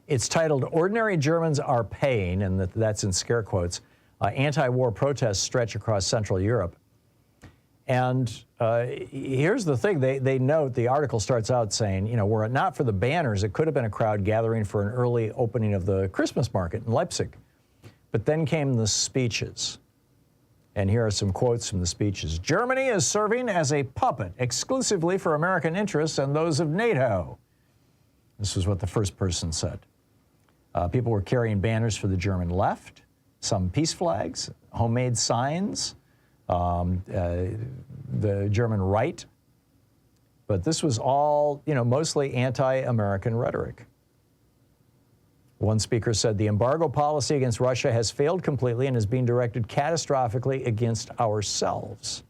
It's titled "Ordinary Germans Are Paying," and that's in scare quotes. Anti-war protests stretch across Central Europe. And here's the thing. They note, the article starts out saying, you know, were it not for the banners, it could have been a crowd gathering for an early opening of the Christmas market in Leipzig. But then came the speeches. And here are some quotes from the speeches. "Germany is serving as a puppet exclusively for American interests and those of NATO." This is what the first person said. People were carrying banners for the German left, some peace flags, homemade signs, the German right. But this was all, you know, mostly anti-American rhetoric. One speaker said, "The embargo policy against Russia has failed completely and is being directed catastrophically against ourselves."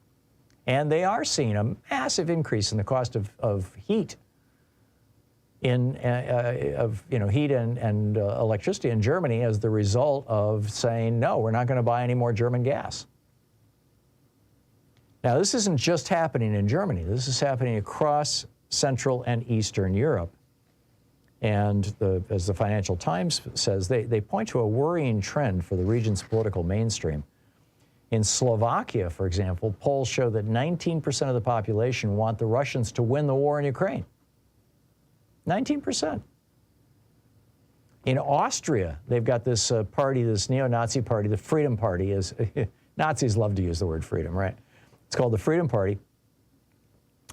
And they are seeing a massive increase in the cost of heat, heat and electricity in Germany as the result of saying, no, we're not going to buy any more German gas. Now, this isn't just happening in Germany. This is happening across Central and Eastern Europe. And as the Financial Times says, they point to a worrying trend for the region's political mainstream. In Slovakia, for example, polls show that 19% of the population want the Russians to win the war in Ukraine. 19%. In Austria, they've got this party, this neo-Nazi party, the Freedom Party. Is Nazis love to use the word freedom, right? It's called the Freedom Party.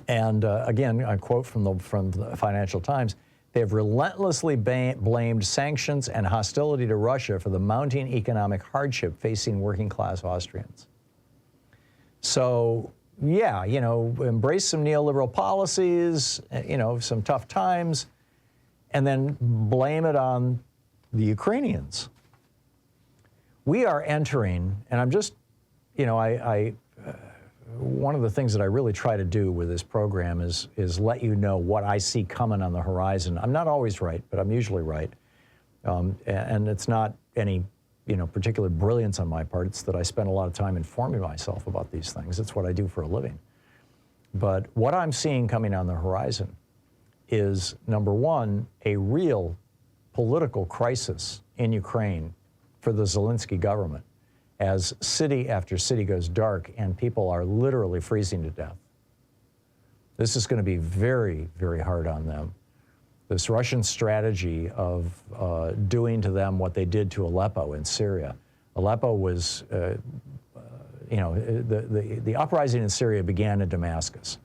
And again, a quote from the Financial Times, "They have relentlessly blamed sanctions and hostility to Russia for the mounting economic hardship facing working-class Austrians." So, yeah, you know, embrace some neoliberal policies, you know, some tough times, and then blame it on the Ukrainians. We are entering, and I'm just, you know, one of the things that I really try to do with this program is let you know what I see coming on the horizon. I'm not always right, but I'm usually right. And it's not any, you know, particular brilliance on my part. It's that I spend a lot of time informing myself about these things. It's what I do for a living. But what I'm seeing coming on the horizon is, number one, a real political crisis in Ukraine for the Zelensky government, as city after city goes dark and people are literally freezing to death. This is going to be very, very hard on them. This Russian strategy of doing to them what they did to Aleppo in Syria. Aleppo was, you know, the uprising in Syria began in Damascus,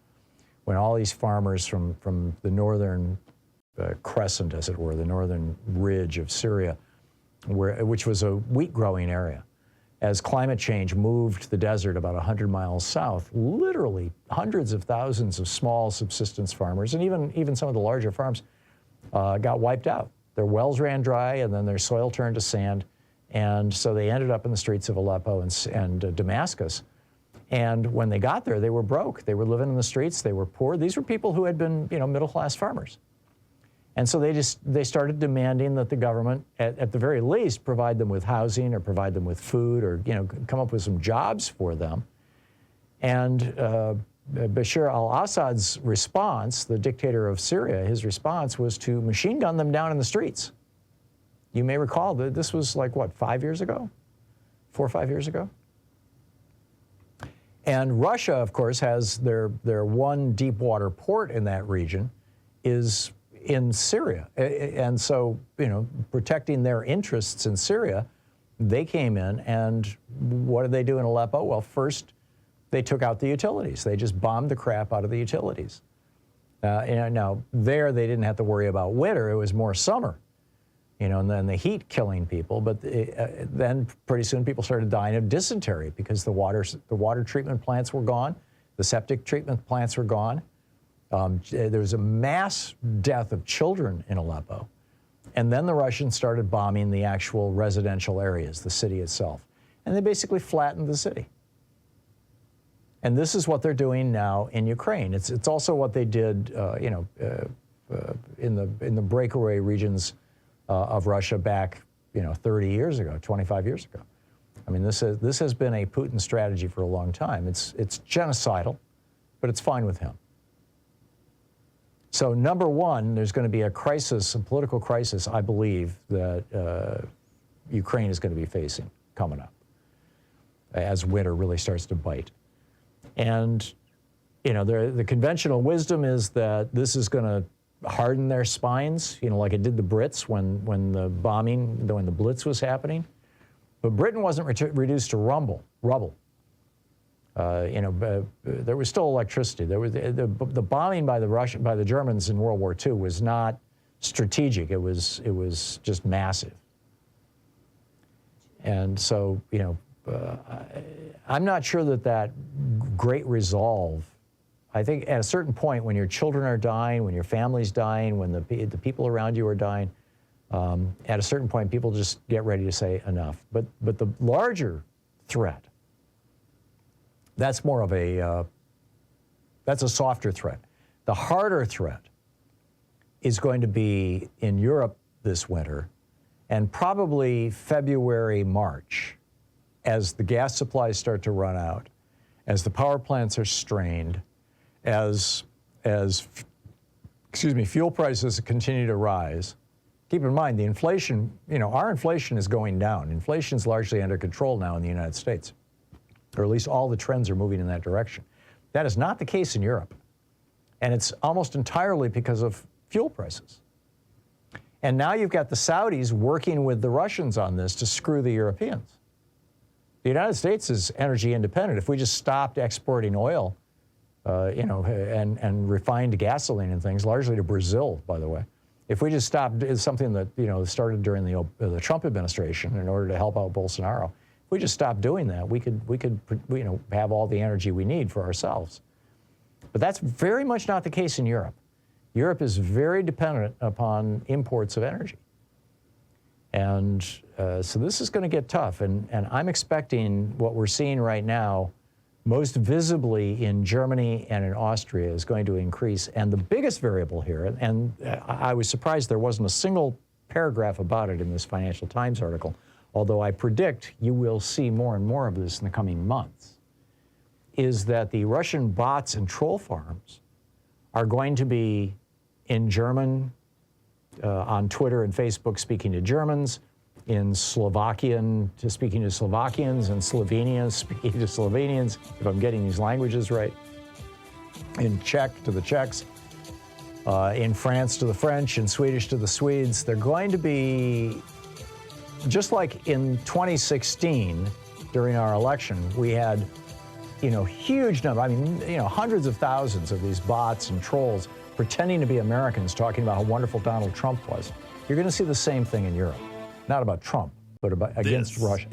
when all these farmers from the northern crescent, as it were, the northern ridge of Syria, which was a wheat-growing area, as climate change moved the desert about 100 miles south, literally hundreds of thousands of small subsistence farmers, and even some of the larger farms, got wiped out. Their wells ran dry, and then their soil turned to sand, and so they ended up in the streets of Aleppo and Damascus. And when they got there, they were broke. They were living in the streets. They were poor. These were people who had been, you know, middle-class farmers. And so they started demanding that the government, at the very least, provide them with housing or provide them with food, or, you know, come up with some jobs for them. And Bashar al-Assad's response, the dictator of Syria, his response was to machine gun them down in the streets. You may recall that this was like, what, 5 years ago? 4 or 5 years ago? And Russia, of course, has their one deep water port in that region is in Syria. And so, you know, protecting their interests in Syria, they came in, and what did they do in Aleppo? Well, first, they took out the utilities. They just bombed the crap out of the utilities. Now, there they didn't have to worry about winter. It was more summer, you know, and then the heat killing people. But then pretty soon people started dying of dysentery because the water treatment plants were gone. The septic treatment plants were gone. There was a mass death of children in Aleppo. And then the Russians started bombing the actual residential areas, the city itself. And they basically flattened the city. And this is what they're doing now in Ukraine. It's also what they did, you know, in the breakaway regions of Russia back, you know, 30 years ago, 25 years ago. I mean, this has been a Putin strategy for a long time. It's genocidal, but it's fine with him. So number one, there's going to be a crisis, a political crisis, I believe, that Ukraine is going to be facing coming up as winter really starts to bite. And, you know, the conventional wisdom is that this is going to harden their spines, you know, like it did the Brits when the bombing, when the Blitz was happening. But Britain wasn't reduced to rubble. You know, there was still electricity. There was the bombing by the Germans in World War II was not strategic. It was just massive. And so, you know, I'm not sure that great resolve. I think at a certain point, when your children are dying, when your family's dying, when the people around you are dying, at a certain point, people just get ready to say enough. But the larger threat, that's more of that's a softer threat. The harder threat is going to be in Europe this winter, and probably February, March, as the gas supplies start to run out, as the power plants are strained, as fuel prices continue to rise. Keep in mind, the inflation, you know, our inflation is going down. Inflation is largely under control now in the United States, or at least all the trends are moving in that direction. That is not the case in Europe. And it's almost entirely because of fuel prices. And now you've got the Saudis working with the Russians on this to screw the Europeans. The United States is energy independent. If we just stopped exporting oil, you know, and refined gasoline and things, largely to Brazil, by the way. If we just stopped, it's something that, you know, started during the Trump administration in order to help out Bolsonaro. If we just stopped doing that, we could, you know, have all the energy we need for ourselves. But that's very much not the case in Europe. Europe is very dependent upon imports of energy. And so this is going to get tough. And I'm expecting what we're seeing right now, most visibly in Germany and in Austria, is going to increase. And the biggest variable here, and I was surprised there wasn't a single paragraph about it in this Financial Times article, although I predict you will see more and more of this in the coming months, is that the Russian bots and troll farms are going to be in German, on Twitter and Facebook speaking to Germans, in Slovakian speaking to Slovakians, and Slovenian speaking to Slovenians, if I'm getting these languages right, in Czech to the Czechs, in France to the French, in Swedish to the Swedes. They're going to be, just like in 2016 during our election, we had, you know, huge number, I mean, you know, hundreds of thousands of these bots and trolls pretending to be Americans talking about how wonderful Donald Trump was. You're going to see the same thing in Europe. Not about Trump, but against Russia.